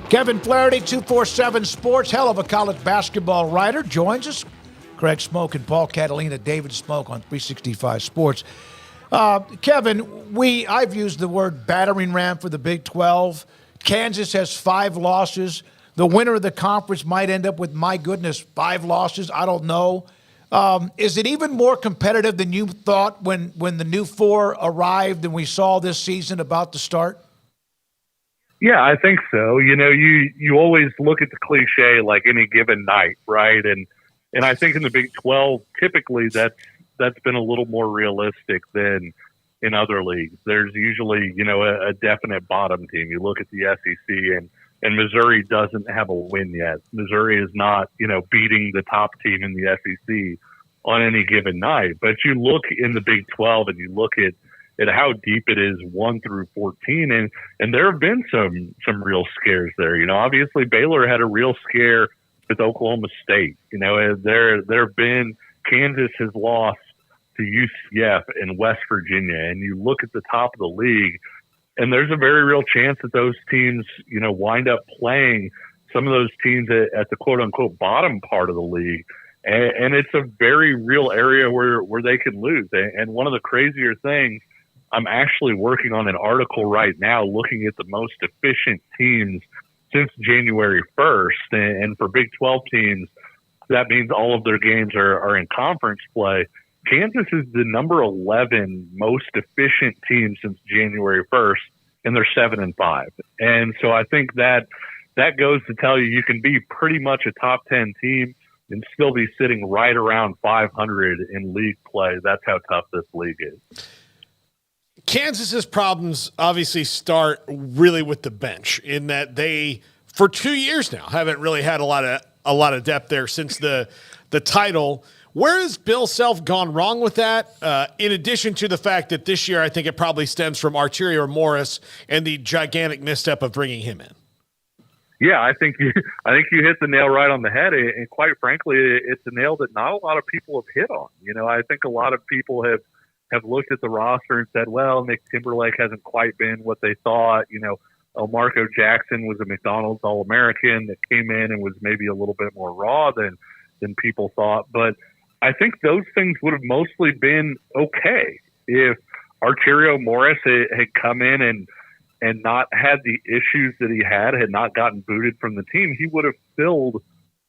Kevin Flaherty, 247 Sports, hell of a college basketball writer, joins us. Craig Smoke and Paul Catalina, David Smoke on 365 Sports. Kevin, I've used the word battering ram for the Big 12. Kansas has 5 losses. The winner of the conference might end up with, my goodness, 5 losses. I don't know. Is it even more competitive than you thought when the new 4 arrived and we saw this season about to start? Yeah, I think so. You know, you always look at the cliche like any given night, right? And I think in the Big 12, typically that's been a little more realistic than in other leagues. There's usually, you know, a definite bottom team. You look at the SEC and Missouri doesn't have a win yet. Missouri is not, you know, beating the top team in the SEC on any given night. But you look in the Big 12 and you look at how deep it is 1 through 14. And there have been some real scares there. You know, obviously Baylor had a real scare with Oklahoma State. You know, there have been, Kansas has lost to UCF and West Virginia. And you look at the top of the league and there's a very real chance that those teams, you know, wind up playing some of those teams at the quote unquote bottom part of the league. And it's a very real area where they can lose. And one of the crazier things, I'm actually working on an article right now looking at the most efficient teams since January 1st. And for Big 12 teams, that means all of their games are in conference play. Kansas is the number 11 most efficient team since January 1st, and they're 7-5. And so I think that goes to tell you can be pretty much a top 10 team and still be sitting right around 500 in league play. That's how tough this league is. Kansas's problems obviously start really with the bench in that they, for 2 years now, haven't really had a lot of depth there since the title. Where has Bill Self gone wrong with that? In addition to the fact that this year, I think it probably stems from Arterio Morris and the gigantic misstep of bringing him in. Yeah, I think you hit the nail right on the head, and quite frankly, it's a nail that not a lot of people have hit on. You know, I think a lot of people have looked at the roster and said, well, Nick Timberlake hasn't quite been what they thought. You know, Marco Jackson was a McDonald's All-American that came in and was maybe a little bit more raw than people thought. But I think those things would have mostly been okay if Arterio Morris had come in and not had the issues that he had not gotten booted from the team. He would have filled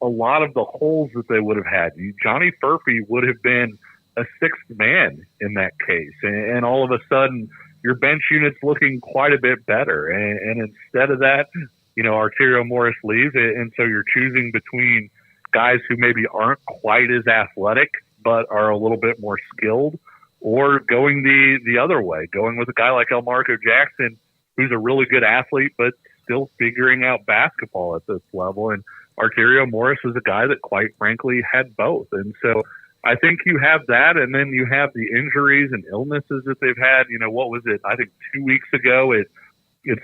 a lot of the holes that they would have had. Johnny Furphy would have been a 6th man in that case. And all of a sudden, your bench unit's looking quite a bit better. And instead of that, you know, Arterio Morris leaves. And so you're choosing between guys who maybe aren't quite as athletic, but are a little bit more skilled, or going the other way, going with a guy like Marco Jackson, who's a really good athlete, but still figuring out basketball at this level. And Arterio Morris was a guy that quite frankly had both. And so I think you have that, and then you have the injuries and illnesses that they've had. You know, what was it? I think 2 weeks ago, it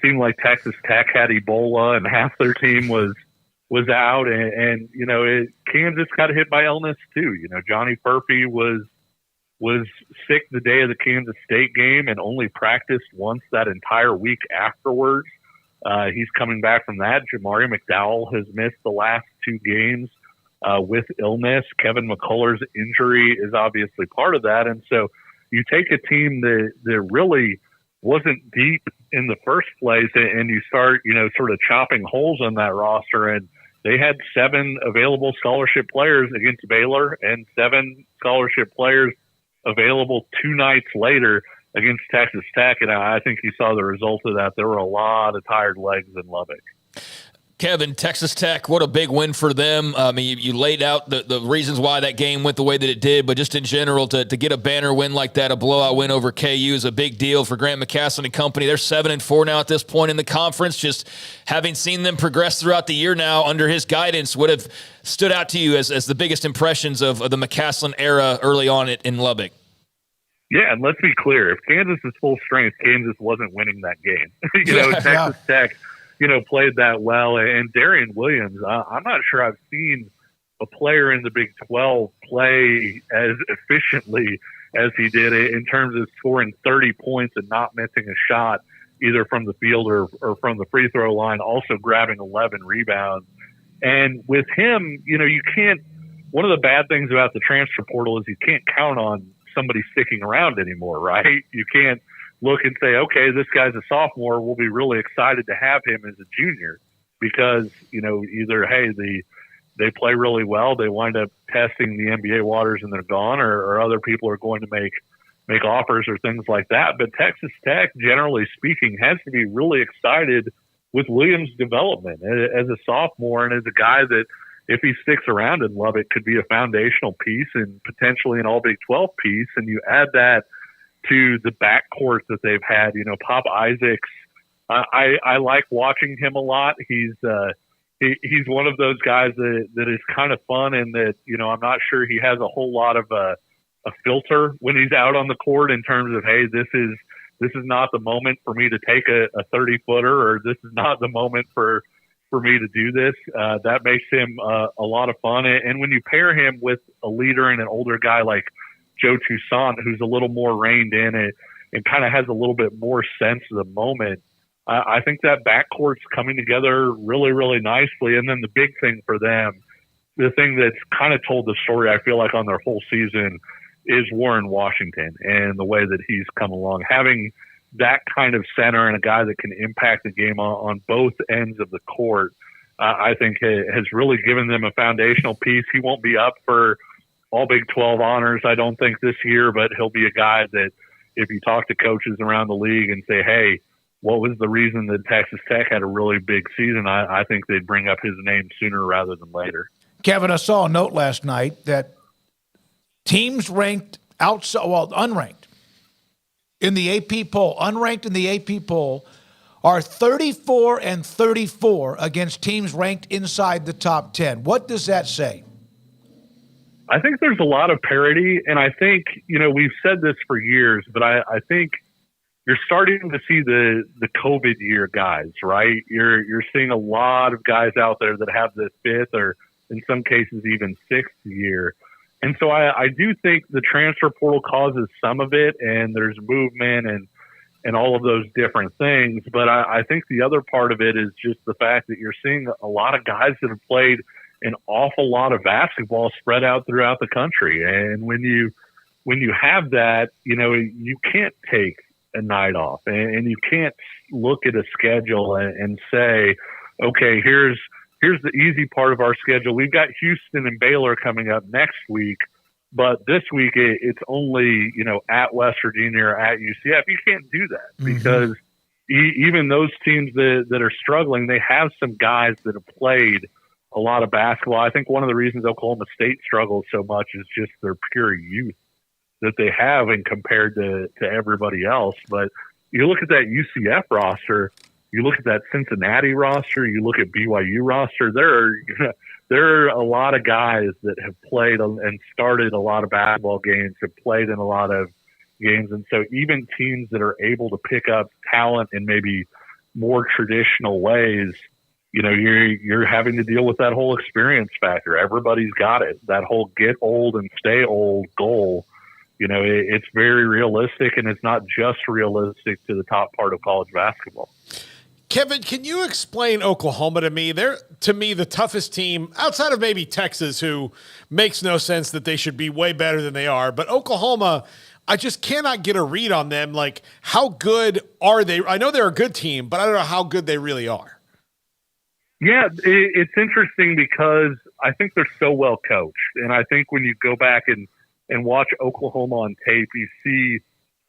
seemed like Texas Tech had Ebola and half their team was out. And you know, Kansas got hit by illness too. You know, Johnny Furphy was sick the day of the Kansas State game and only practiced once that entire week afterwards. He's coming back from that. Jamari McDowell has missed the last 2 games with illness. Kevin McCullough's injury is obviously part of that. And so you take a team that really wasn't deep in the first place and you start, you know, sort of chopping holes on that roster. And they had 7 available scholarship players against Baylor and 7 scholarship players available 2 nights later against Texas Tech. And I think you saw the result of that. There were a lot of tired legs in Lubbock. Kevin, Texas Tech, what a big win for them. I mean, you laid out the reasons why that game went the way that it did, but just in general, to get a banner win like that, a blowout win over KU is a big deal for Grant McCasland and company. They're 7-4 now at this point in the conference. Just having seen them progress throughout the year now under his guidance, what have stood out to you as the biggest impressions of the McCasland era early on in Lubbock? Yeah, and let's be clear. If Kansas is full strength, Kansas wasn't winning that game. Texas Tech, played that well. And Darian Williams, I'm not sure I've seen a player in the Big 12 play as efficiently as he did in terms of scoring 30 points and not missing a shot either from the field or from the free throw line, also grabbing 11 rebounds. And with him, you can't – one of the bad things about the transfer portal is you can't count on somebody sticking around anymore, right? You can't look and say, okay, this guy's a sophomore. We'll be really excited to have him as a junior because, either, hey, they play really well, they wind up testing the NBA waters and they're gone, or other people are going to make offers or things like that. But Texas Tech, generally speaking, has to be really excited with Williams' development as a sophomore and as a guy that, if he sticks around in Lubbock, could be a foundational piece and potentially an all Big 12 piece. And you add that to the backcourt that they've had, Pop Isaacs. I like watching him a lot. He's one of those guys that is kind of fun and that, I'm not sure he has a whole lot of a filter when he's out on the court in terms of, hey, this is not the moment for me to take a 30-footer, or this is not the moment for me to do this. That makes him a lot of fun. And when you pair him with a leader and an older guy like Joe Toussaint, who's a little more reined in and kind of has a little bit more sense of the moment, I think that backcourt's coming together really, really nicely. And then the big thing for them, the thing that's kind of told the story, I feel like, on their whole season is Warren Washington and the way that he's come along. Having that kind of center and a guy that can impact the game on both ends of the court, I think has really given them a foundational piece. He won't be up for all Big 12 honors, I don't think, this year, but he'll be a guy that if you talk to coaches around the league and say, hey, what was the reason that Texas Tech had a really big season, I think they'd bring up his name sooner rather than later. Kevin, I saw a note last night that teams ranked outside, unranked in the AP poll, unranked in the AP poll, are 34-34 against teams ranked inside the top 10. What does that say? I think there's a lot of parity, and I think, we've said this for years, but I think you're starting to see the COVID year guys, right? You're seeing a lot of guys out there that have the fifth or in some cases even sixth year. And so I do think the transfer portal causes some of it, and there's movement and all of those different things. But I think the other part of it is just the fact that you're seeing a lot of guys that have played an awful lot of basketball spread out throughout the country. And when you have that, you can't take a night off, and you can't look at a schedule and say, okay, here's the easy part of our schedule. We've got Houston and Baylor coming up next week, but this week it's only, at West Virginia or at UCF. You can't do that because even those teams that are struggling, they have some guys that have played a lot of basketball. I think one of the reasons Oklahoma State struggles so much is just their pure youth that they have and compared to everybody else. But you look at that UCF roster, you look at that Cincinnati roster, you look at BYU roster, there are a lot of guys that have played and started a lot of basketball games, have played in a lot of games. And so even teams that are able to pick up talent in maybe more traditional ways, you're having to deal with that whole experience factor. Everybody's got it. That whole get old and stay old goal, it's very realistic, and it's not just realistic to the top part of college basketball. Kevin, can you explain Oklahoma to me? They're, to me, the toughest team outside of maybe Texas, who makes no sense that they should be way better than they are. But Oklahoma, I just cannot get a read on them. Like, how good are they? I know they're a good team, but I don't know how good they really are. Yeah, it's interesting because I think they're so well coached. And I think when you go back and watch Oklahoma on tape, you see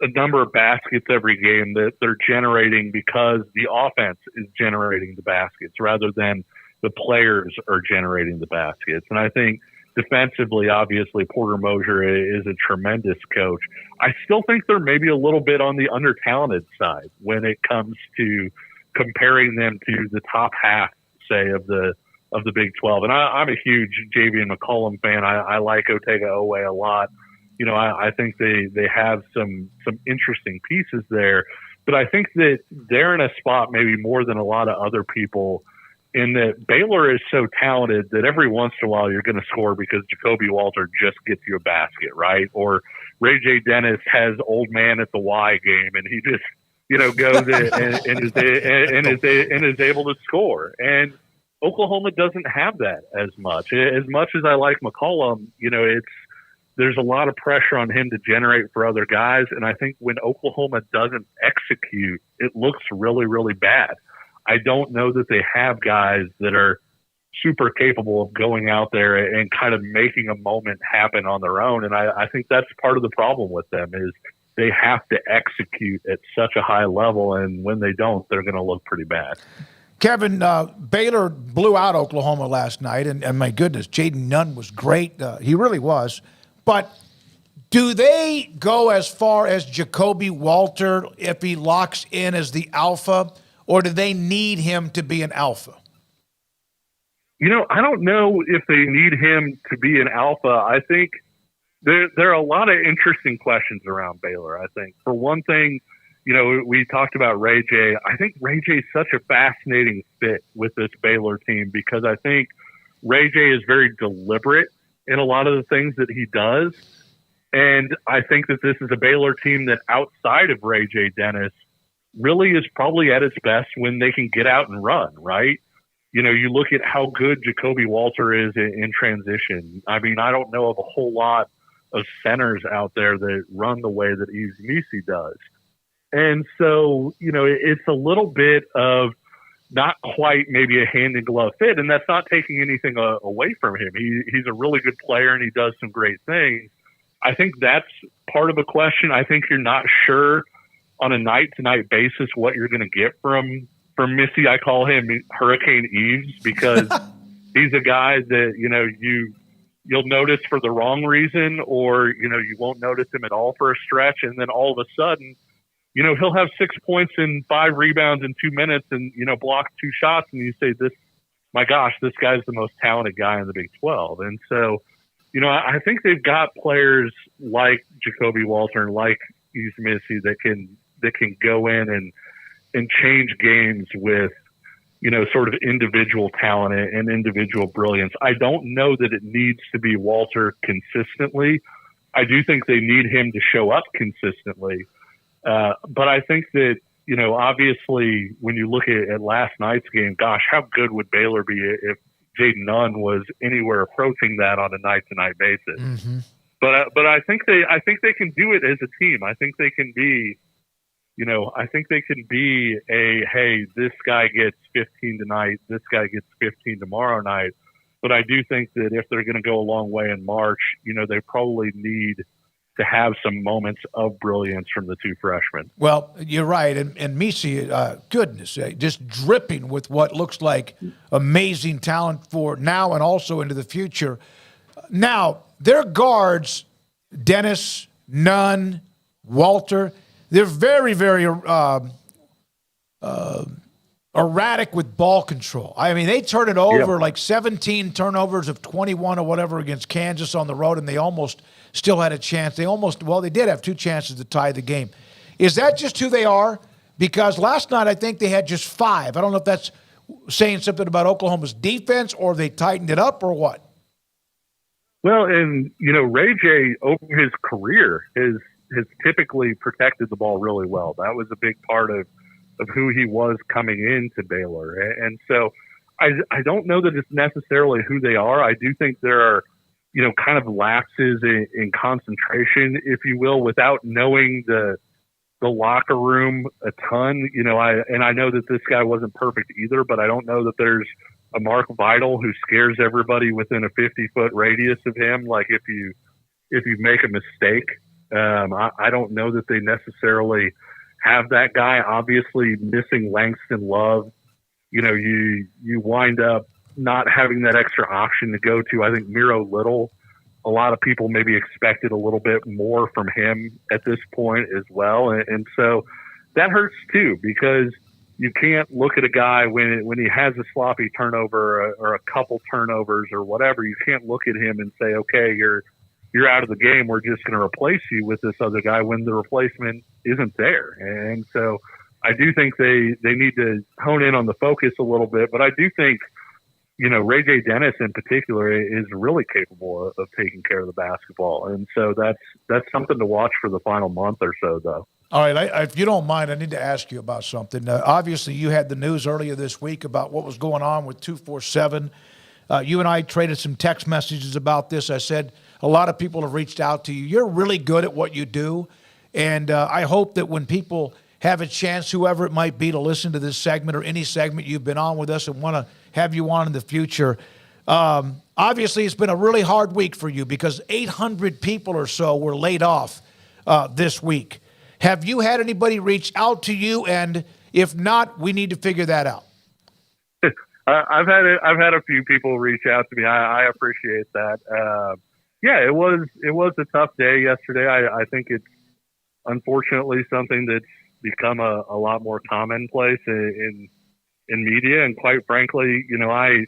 a number of baskets every game that they're generating because the offense is generating the baskets rather than the players are generating the baskets. And I think defensively, obviously, Porter Moser is a tremendous coach. I still think they're maybe a little bit on the under-talented side when it comes to comparing them to the top half, say, of the Big 12. And I'm a huge Javian McCollum fan. I like Otega Oweh a lot. I think they have some interesting pieces there, but I think that they're in a spot maybe more than a lot of other people in that Baylor is so talented that every once in a while you're going to score because Jacoby Walter just gets you a basket, right? Or Ray J. Dennis has old man at the Y game and goes and is able to score. And Oklahoma doesn't have that as much. As much as I like McCollum, there's a lot of pressure on him to generate for other guys. And I think when Oklahoma doesn't execute, it looks really, really bad. I don't know that they have guys that are super capable of going out there and kind of making a moment happen on their own. And I think that's part of the problem with them is they have to execute at such a high level. And when they don't, they're going to look pretty bad. Kevin, Baylor blew out Oklahoma last night, and my goodness, Jaden Nunn was great. He really was. But do they go as far as Jacoby Walter if he locks in as the alpha, or do they need him to be an alpha? I don't know if they need him to be an alpha. I think there are a lot of interesting questions around Baylor. I think, for one thing, we talked about Ray J. I think Ray J is such a fascinating fit with this Baylor team because I think Ray J is very deliberate in a lot of the things that he does. And I think that this is a Baylor team that outside of Ray J. Dennis really is probably at its best when they can get out and run, right? You look at how good Jacoby Walter is in transition. I mean, I don't know of a whole lot of centers out there that run the way that Yves Missi does. And so, it's a little bit of not quite maybe a hand-in-glove fit, and that's not taking anything away from him. He's a really good player, and he does some great things. I think that's part of the question. I think you're not sure on a night-to-night basis what you're going to get from Missy. I call him Hurricane Eves because he's a guy that, you'll notice for the wrong reason or, you won't notice him at all for a stretch, and then all of a sudden, he'll have 6 points and 5 rebounds in 2 minutes and, block 2 shots. And you say, my gosh, this guy's the most talented guy in the Big 12. And so, I think they've got players like Jacoby Walter and like Yves Missi that can go in and change games with, sort of individual talent and individual brilliance. I don't know that it needs to be Walter consistently. I do think they need him to show up consistently. But I think that, obviously when you look at last night's game, gosh, how good would Baylor be if Jaden Nunn was anywhere approaching that on a night-to-night basis? Mm-hmm. But I think they can do it as a team. I think they can be, hey, this guy gets 15 tonight, this guy gets 15 tomorrow night. But I do think that if they're going to go a long way in March, they probably need to have some moments of brilliance from the two freshmen. Well, you're right. And Missi, goodness, just dripping with what looks like amazing talent for now and also into the future. Now, their guards, Dennis, Nunn, Walter, they're very, very erratic with ball control. I mean, they turn it over like 17 turnovers of 21 or whatever against Kansas on the road, and they almost still had a chance. They did have 2 chances to tie the game. Is that just who they are? Because last night I think they had just 5. I don't know if that's saying something about Oklahoma's defense or they tightened it up or what. Well, and, Ray J over his career has typically protected the ball really well. That was a big part of who he was coming into Baylor. And so I don't know that it's necessarily who they are. I do think there are, kind of lapses in concentration, if you will, without knowing the locker room a ton. I know that this guy wasn't perfect either, but I don't know that there's a Mark Vidal who scares everybody within a 50-foot radius of him. Like if you make a mistake, I don't know that they necessarily have that guy. Obviously missing Langston Love, you wind up not having that extra option to go to. I think Miro Little, a lot of people maybe expected a little bit more from him at this point as well. And so that hurts too, because you can't look at a guy when he has a sloppy turnover or a couple turnovers or whatever. You can't look at him and say, okay, you're out of the game. We're just going to replace you with this other guy when the replacement isn't there. And so I do think they need to hone in on the focus a little bit, but I do think, Ray J. Dennis in particular is really capable of taking care of the basketball. And so that's something to watch for the final month or so, though. All right, if you don't mind, I need to ask you about something. Obviously, you had the news earlier this week about what was going on with 247. You and I traded some text messages about this. I said a lot of people have reached out to you. You're really good at what you do, and I hope that when people have a chance, whoever it might be, to listen to this segment or any segment you've been on with us and want to have you on in the future, obviously it's been a really hard week for you because 800 people or so were laid off this week. Have you had anybody reach out to you? And if not, we need to figure that out. I've had a few people reach out to me. I appreciate that. Yeah, it was a tough day yesterday. I think it's unfortunately something that's become a lot more commonplace in media. And quite frankly, I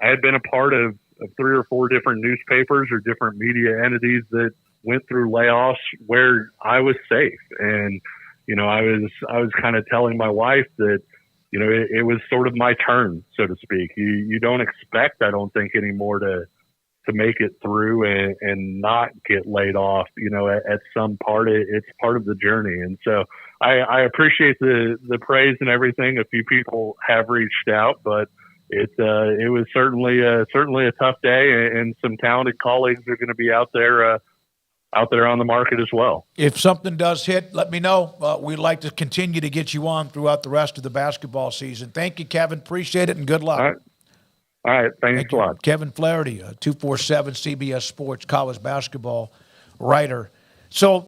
had been a part of 3 or 4 different newspapers or different media entities that went through layoffs where I was safe. And, I was kind of telling my wife that, it was sort of my turn, so to speak. You don't expect, I don't think, anymore to make it through and not get laid off, at some part. It's part of the journey. And so I appreciate the praise and everything. A few people have reached out, but it was certainly a tough day, and some talented colleagues are going to be out there on the market as well. If something does hit, let me know. We'd like to continue to get you on throughout the rest of the basketball season. Thank you, Kevin. Appreciate it, and good luck. All right. Thanks a lot. Kevin Flaherty, 247 CBS Sports college basketball writer. So